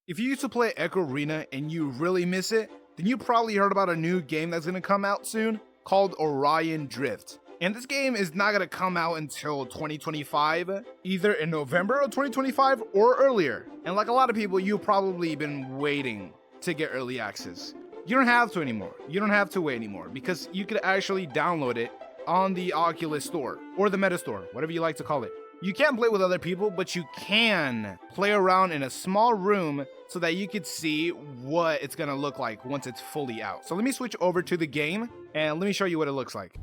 If you used to play Echo Arena and you really miss it, then you probably heard about a new game that's going to come out soon called Orian Drift. And this game is not going to come out until 2025, either in November of 2025 or earlier. And like a lot of people, you've probably been waiting to get early access. You don't have to anymore. You don't have to wait anymore because you could actually download it on the Oculus Store or the Meta Store, whatever you like to call it. You can't play with other people, but you can play around in a small room so that you could see what it's gonna look like once it's fully out. So let me switch over to the game and let me show you what it looks like.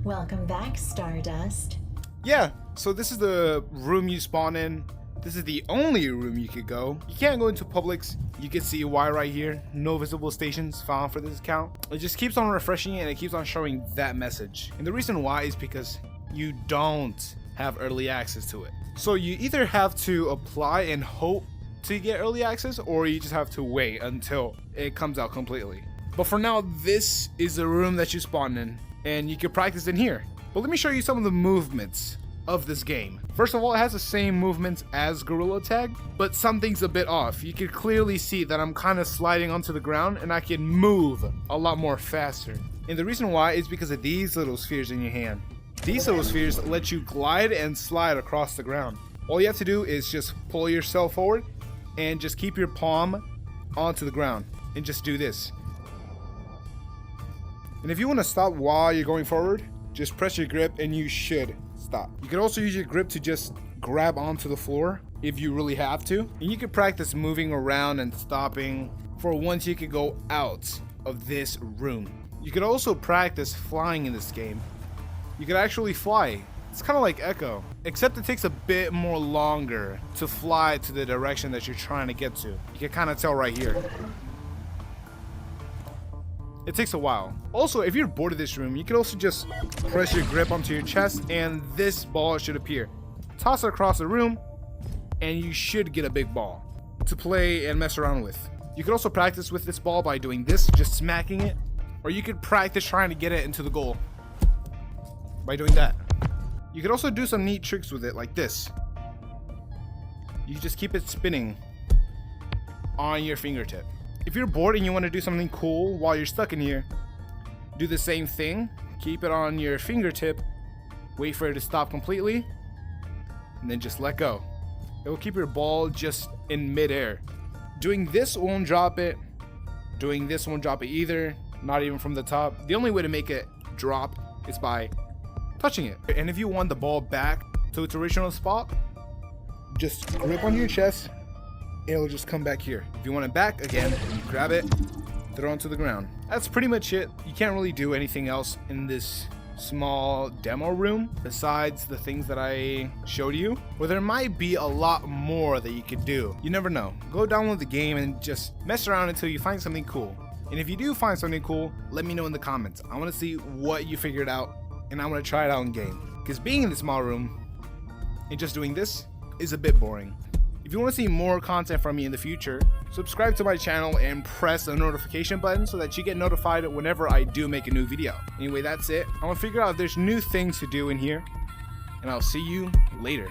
Welcome back, Stardust. Yeah, so this is the room you spawn in. This is the only room you could go. You can't go into Publix. You can see why right here. No visible stations found for this account. It just keeps on refreshing and it keeps on showing that message. And the reason why is because you don't have early access to it. So you either have to apply and hope to get early access, or you just have to wait until it comes out completely. But for now, this is the room that you spawn in, and you can practice in here. But let me show you some of the movements of this game. First of all, it has the same movements as Gorilla Tag, but something's a bit off. You can clearly see that I'm kind of sliding onto the ground and I can move a lot more faster. And the reason why is because of these little spheres in your hand. These little spheres let you glide and slide across the ground. All you have to do is just pull yourself forward and just keep your palm onto the ground and just do this. And if you want to stop while you're going forward, just press your grip and you should stop. You can also use your grip to just grab onto the floor if you really have to. And you can practice moving around and stopping for once you can go out of this room. You can also practice flying in this game. You can actually fly. It's kind of like Echo, except it takes a bit more longer to fly to the direction that you're trying to get to. You can kind of tell right here. It takes a while. Also, if you're bored of this room, you can also just press your grip onto your chest and this ball should appear. Toss it across the room and you should get a big ball to play and mess around with. You can also practice with this ball by doing this, just smacking it, or you could practice trying to get it into the goal by doing that. You could also do some neat tricks with it like this. You just keep it spinning on your fingertip. If you're bored and you want to do something cool while you're stuck in here, do the same thing. Keep it on your fingertip, wait for it to stop completely, and then just let go. It will keep your ball just in midair. Doing this won't drop it. Doing this won't drop it either, not even from the top. The only way to make it drop is by touching it. And if you want the ball back to its original spot, just grip on your chest, it'll just come back here. If you want it back again, grab it, throw it onto the ground. That's pretty much it. You can't really do anything else in this small demo room besides the things that I showed you, or there might be a lot more that you could do. You never know. Go download the game and just mess around until you find something cool. And if you do find something cool, let me know in the comments. I want to see what you figured out and I'm going to try it out in game, because being in the small room and just doing this is a bit boring. If you want to see more content from me in the future, subscribe to my channel and press the notification button so that you get notified whenever I do make a new video. Anyway, that's it. I'm going to figure out if there's new things to do in here, and I'll see you later.